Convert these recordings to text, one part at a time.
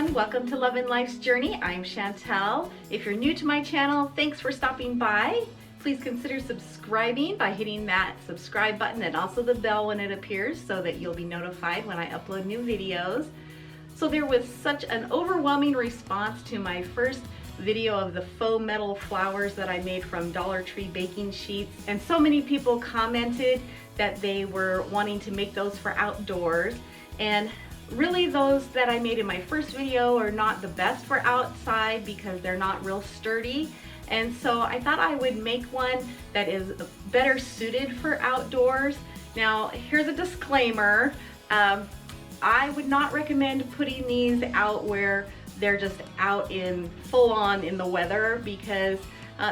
everyone, welcome to Love and Life's Journey. I'm Chantel. If you're new to my channel, thanks for stopping by. Please consider subscribing by hitting that subscribe button and also the bell when it appears so that you'll be notified when I upload new videos. So there was such an overwhelming response to my first video of the faux metal flowers that I made from Dollar Tree baking sheets, and so many people commented that they were wanting to make those for outdoors. And really, those that I made in my first video are not the best for outside because they're not real sturdy. And so I thought I would make one that is better suited for outdoors. Now, here's a disclaimer. I would not recommend putting these out where they're just out in full on in the weather, because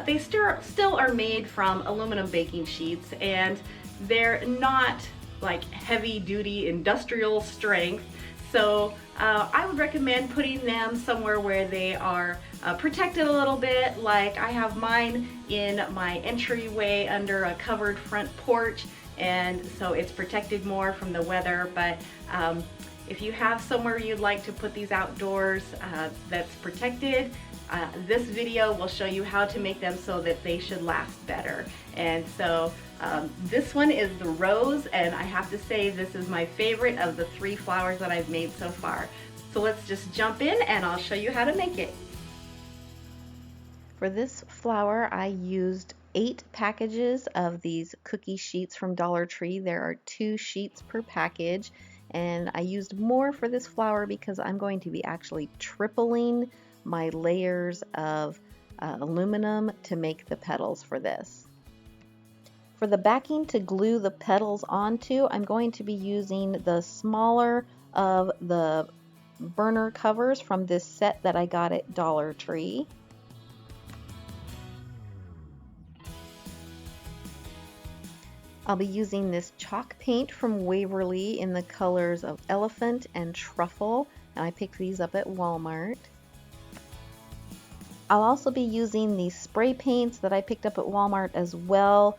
they still are made from aluminum baking sheets and they're not like heavy duty industrial strength. So I would recommend putting them somewhere where they are protected a little bit. Like I have mine in my entryway under a covered front porch, and so it's protected more from the weather. But if you have somewhere you'd like to put these outdoors that's protected, this video will show you how to make them so that they should last better. And so this one is the rose, and I have to say this is my favorite of the 3 flowers that I've made so far. So let's just jump in and I'll show you how to make it. For this flower, I used 8 packages of these cookie sheets from Dollar Tree. There are 2 sheets per package, and I used more for this flower because I'm going to be actually tripling my layers of aluminum to make the petals for this. For the backing to glue the petals onto, I'm going to be using the smaller of the burner covers from this set that I got at Dollar Tree. I'll be using this chalk paint from Waverly in the colors of elephant and truffle, and I picked these up at Walmart. I'll also be using these spray paints that I picked up at Walmart as well.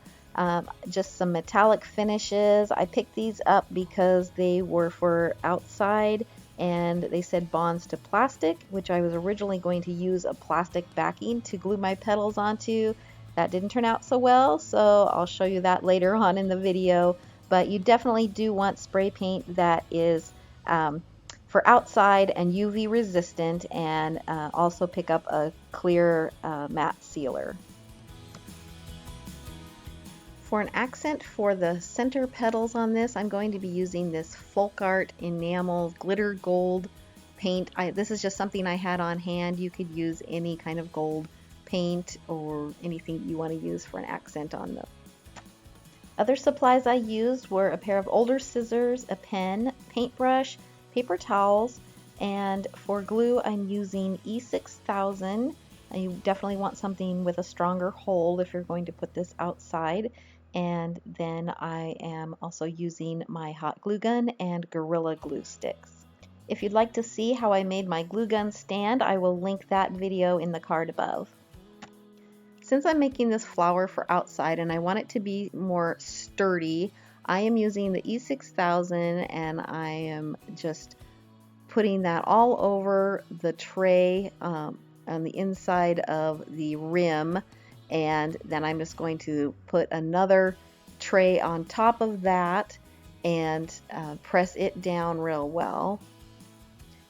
Just some metallic finishes. I picked these up because they were for outside and they said bonds to plastic, which I was originally going to use a plastic backing to glue my petals onto. That didn't turn out so well, so I'll show you that later on in the video. But you definitely do want spray paint that is for outside and UV resistant, and also pick up a clear matte sealer. For an accent for the center petals on this, I'm going to be using this Folk Art Enamel Glitter Gold paint. This is just something I had on hand. You could use any kind of gold paint or anything you want to use for an accent on them. Other supplies I used were a pair of older scissors, a pen, paintbrush, paper towels, and for glue I'm using E6000. You definitely want something with a stronger hold if you're going to put this outside. And then I am also using my hot glue gun and Gorilla Glue sticks. If you'd like to see how I made my glue gun stand, I will link that video in the card above. Since I'm making this flower for outside and I want it to be more sturdy, I am using the E6000 and I am just putting that all over the tray on the inside of the rim, and then I'm just going to put another tray on top of that and press it down real well.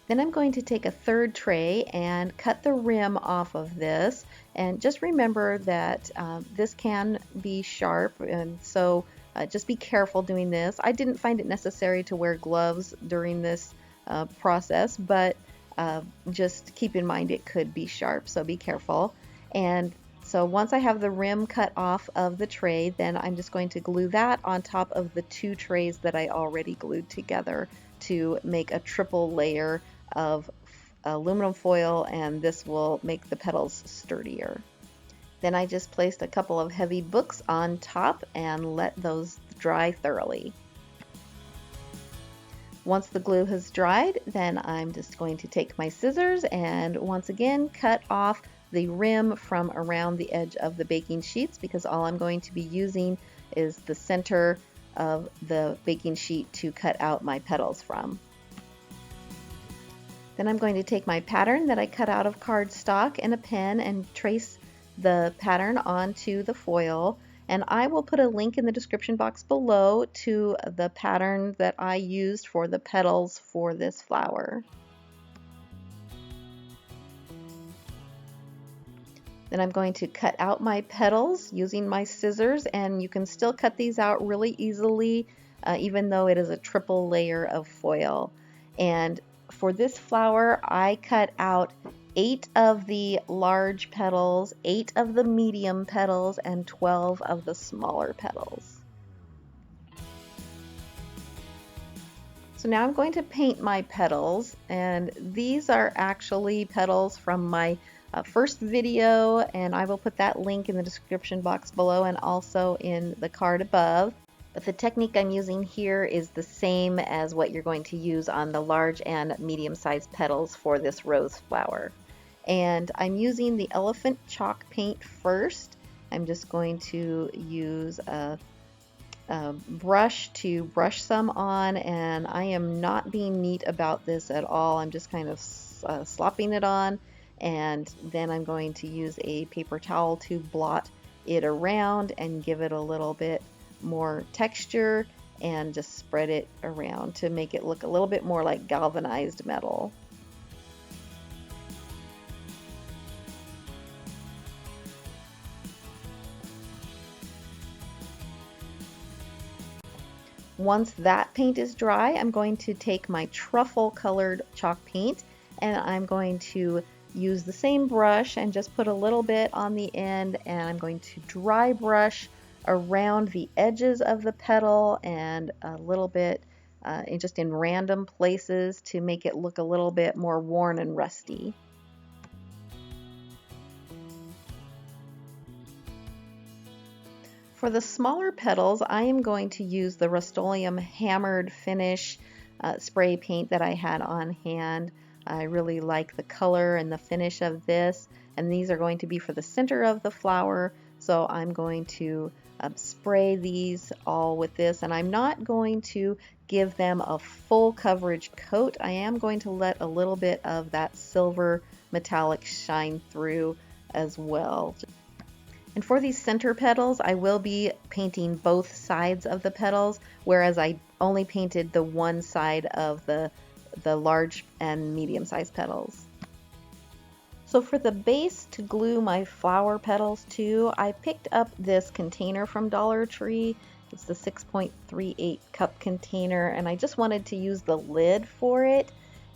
Then I'm going to take a third tray and cut the rim off of this, and just remember that this can be sharp, and so just be careful doing this. I didn't find it necessary to wear gloves during this process, but just keep in mind it could be sharp, so be careful. And so once I have the rim cut off of the tray, then I'm just going to glue that on top of the 2 trays that I already glued together to make a triple layer of aluminum foil, and this will make the petals sturdier. Then I just placed a couple of heavy books on top and let those dry thoroughly. Once the glue has dried, then I'm just going to take my scissors and once again cut off the rim from around the edge of the baking sheets, because all I'm going to be using is the center of the baking sheet to cut out my petals from. Then I'm going to take my pattern that I cut out of cardstock and a pen and trace the pattern onto the foil. And I will put a link in the description box below to the pattern that I used for the petals for this flower. Then I'm going to cut out my petals using my scissors, and you can still cut these out really easily even though it is a triple layer of foil. And for this flower I cut out 8 of the large petals, 8 of the medium petals, and 12 of the smaller petals. So now I'm going to paint my petals, and these are actually petals from my first video, and I will put that link in the description box below and also in the card above. But the technique I'm using here is the same as what you're going to use on the large and medium-sized petals for this rose flower. And I'm using the elephant chalk paint first. I'm just going to use a brush to brush some on, and I am not being neat about this at all. I'm just kind of slopping it on, and then I'm going to use a paper towel to blot it around and give it a little bit more texture and just spread it around to make it look a little bit more like galvanized metal. Once that paint is dry, I'm going to take my truffle colored chalk paint and I'm going to use the same brush and just put a little bit on the end, and I'm going to dry brush around the edges of the petal and a little bit just in random places to make it look a little bit more worn and rusty. For the smaller petals, I am going to use the Rust-Oleum Hammered Finish spray paint that I had on hand. I really like the color and the finish of this, and these are going to be for the center of the flower, so I'm going to spray these all with this, and I'm not going to give them a full coverage coat. I am going to let a little bit of that silver metallic shine through as well. And for these center petals, I will be painting both sides of the petals, whereas I only painted the one side of the large and medium-sized petals. So for the base to glue my flower petals to, I picked up this container from Dollar Tree. It's the 6.38 cup container, and I just wanted to use the lid for it.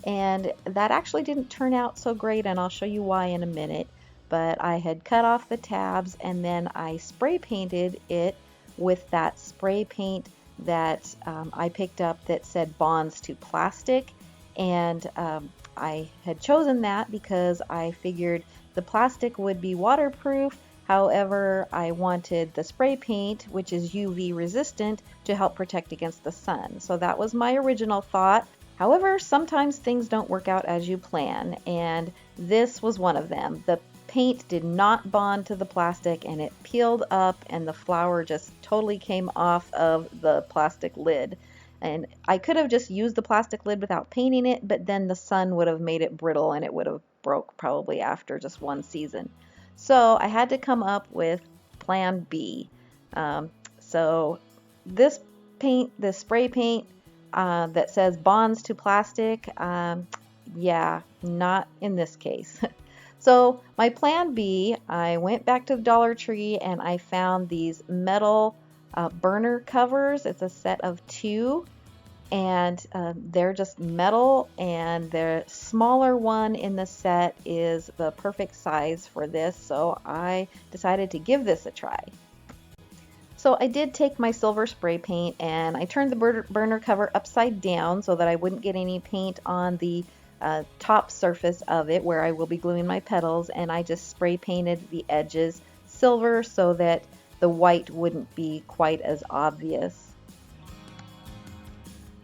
And that actually didn't turn out so great, and I'll show you why in a minute. But I had cut off the tabs, and then I spray painted it with that spray paint that I picked up that said bonds to plastic. And I had chosen that because I figured the plastic would be waterproof. However, I wanted the spray paint, which is UV resistant, to help protect against the sun. So that was my original thought. However, sometimes things don't work out as you plan, and this was one of them. The paint did not bond to the plastic, and it peeled up, and the flower just totally came off of the plastic lid. And I could have just used the plastic lid without painting it, but then the sun would have made it brittle and it would have broke probably after just one season. So I had to come up with plan B. So this paint, this spray paint that says bonds to plastic, yeah, not in this case. So my plan B, I went back to the Dollar Tree and I found these metal burner covers. It's a set of 2, and they're just metal, and the smaller one in the set is the perfect size for this, so I decided to give this a try. So I did take my silver spray paint and I turned the burner cover upside down so that I wouldn't get any paint on the top surface of it where I will be gluing my petals, and I just spray painted the edges silver so that the white wouldn't be quite as obvious.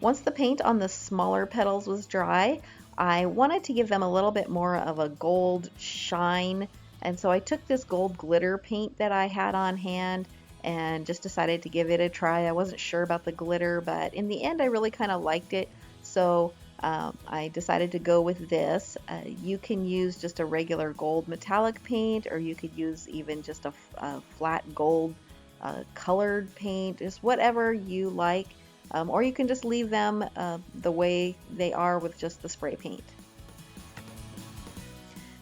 Once the paint on the smaller petals was dry, I wanted to give them a little bit more of a gold shine, and so I took this gold glitter paint that I had on hand and just decided to give it a try. I wasn't sure about the glitter, but in the end I really kind of liked it, so I decided to go with this. You can use just a regular gold metallic paint, or you could use even just a flat gold colored paint, just whatever you like. Or you can just leave them the way they are with just the spray paint.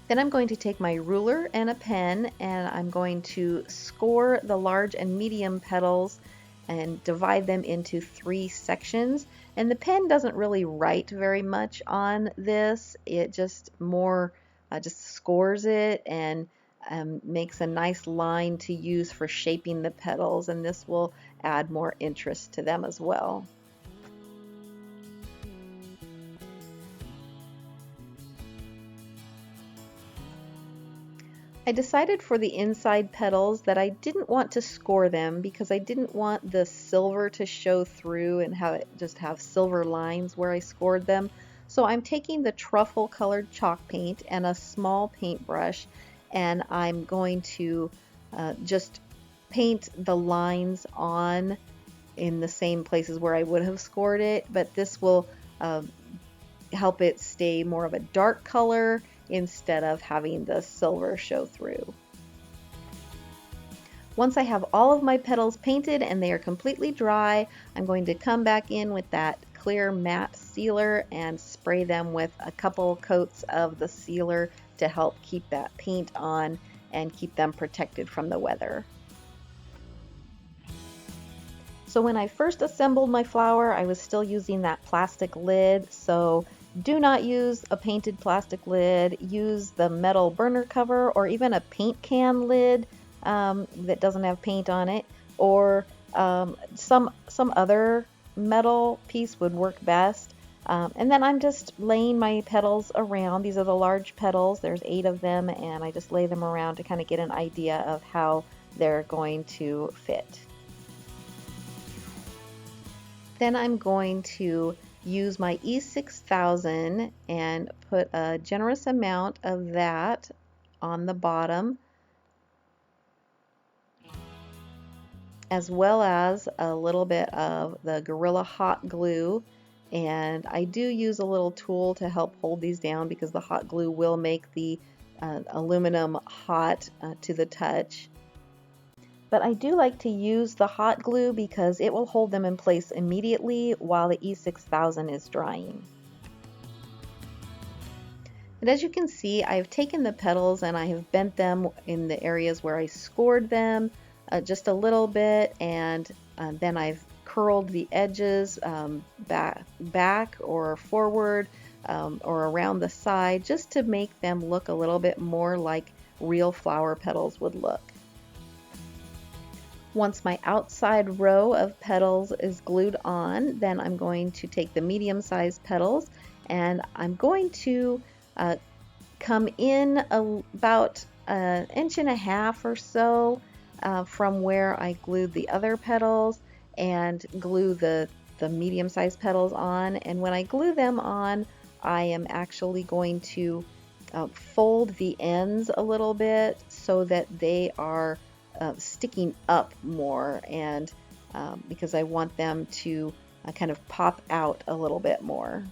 Then I'm going to take my ruler and a pen, and I'm going to score the large and medium petals and divide them into 3 sections. And the pen doesn't really write very much on this. It just more just scores it and makes a nice line to use for shaping the petals, and this will add more interest to them as well. I decided for the inside petals that I didn't want to score them because I didn't want the silver to show through and have it just have silver lines where I scored them. So I'm taking the truffle colored chalk paint and a small paintbrush, and I'm going to just paint the lines on in the same places where I would have scored it, but this will help it stay more of a dark color instead of having the silver show through. Once I have all of my petals painted and they are completely dry, I'm going to come back in with that clear matte sealer and spray them with a couple coats of the sealer to help keep that paint on and keep them protected from the weather. So when I first assembled my flower, I was still using that plastic lid, so do not use a painted plastic lid. Use the metal burner cover or even a paint can lid that doesn't have paint on it, or some other metal piece would work best. And then I'm just laying my petals around. These are the large petals. There's 8 of them, and I just lay them around to kind of get an idea of how they're going to fit. Then I'm going to use my E6000 and put a generous amount of that on the bottom, as well as a little bit of the Gorilla Hot Glue. And I do use a little tool to help hold these down because the hot glue will make the aluminum hot to the touch. But I do like to use the hot glue because it will hold them in place immediately while the E6000 is drying. And as you can see, I've taken the petals and I have bent them in the areas where I scored them just a little bit, and then I've curled the edges back or forward or around the side just to make them look a little bit more like real flower petals would look. Once my outside row of petals is glued on, then I'm going to take the medium-sized petals and I'm going to come in about an inch and a half or so from where I glued the other petals and glue the medium-sized petals on. And when I glue them on, I am actually going to fold the ends a little bit so that they are sticking up more, and because I want them to kind of pop out a little bit more.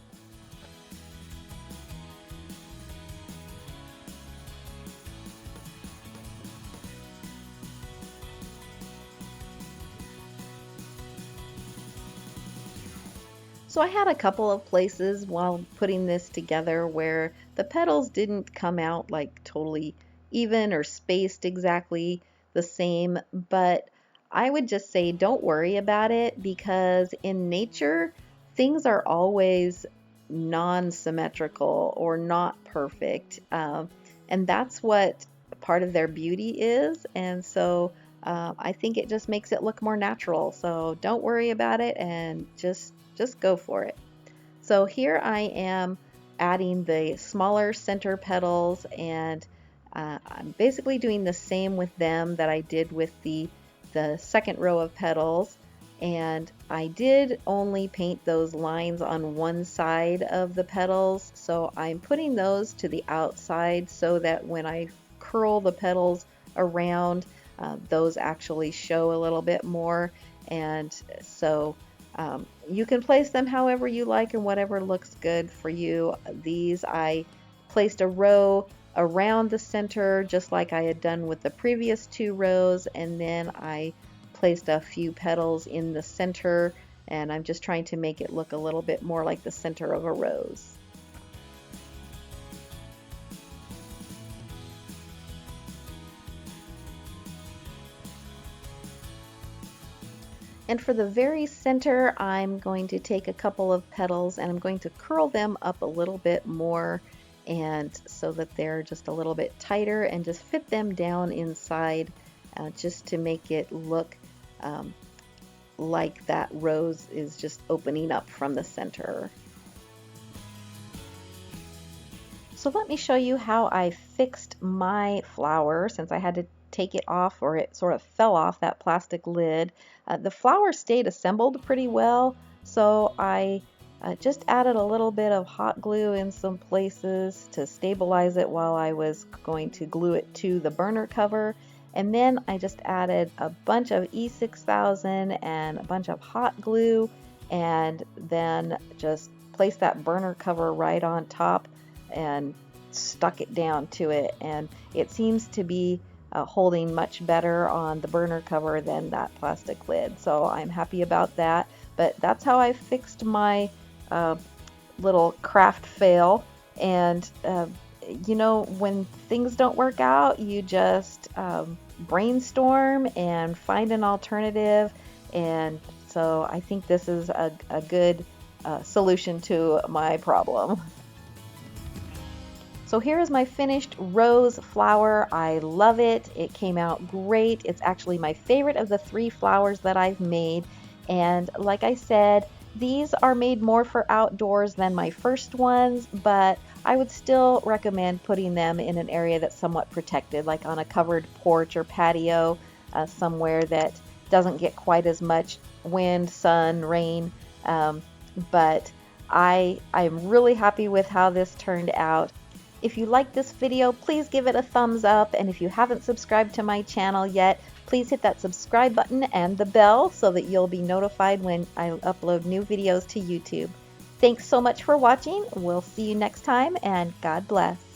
So I had a couple of places while putting this together where the petals didn't come out like totally even or spaced exactly the same, but I would just say don't worry about it because in nature things are always non-symmetrical or not perfect, and that's what part of their beauty is, and so I think it just makes it look more natural. So don't worry about it and just go for it. So here I am adding the smaller center petals, and I'm basically doing the same with them that I did with the second row of petals, and I did only paint those lines on one side of the petals, so I'm putting those to the outside so that when I curl the petals around, those actually show a little bit more, and so You can place them however you like and whatever looks good for you. These I placed a row around the center just like I had done with the previous 2 rows, and then I placed a few petals in the center, and I'm just trying to make it look a little bit more like the center of a rose. And for the very center, I'm going to take a couple of petals and I'm going to curl them up a little bit more, and so that they're just a little bit tighter, and just fit them down inside just to make it look like that rose is just opening up from the center. So let me show you how I fixed my flower, since I had to take it off, or it sort of fell off that plastic lid. The flower stayed assembled pretty well, so I just added a little bit of hot glue in some places to stabilize it while I was going to glue it to the burner cover. And then I just added a bunch of E6000 and a bunch of hot glue, and then just placed that burner cover right on top and stuck it down to it, and it seems to be holding much better on the burner cover than that plastic lid, so I'm happy about that. But that's how I fixed my little craft fail. And you know, when things don't work out, you just brainstorm and find an alternative, and so I think this is a good solution to my problem. So here is my finished rose flower. I love it. It came out great. It's actually my favorite of the 3 flowers that I've made. And like I said, these are made more for outdoors than my first ones, but I would still recommend putting them in an area that's somewhat protected, like on a covered porch or patio, somewhere that doesn't get quite as much wind, sun, rain. But I'm really happy with how this turned out. If you like this video, please give it a thumbs up, and if you haven't subscribed to my channel yet, please hit that subscribe button and the bell so that you'll be notified when I upload new videos to YouTube. Thanks so much for watching. We'll see you next time, and God bless.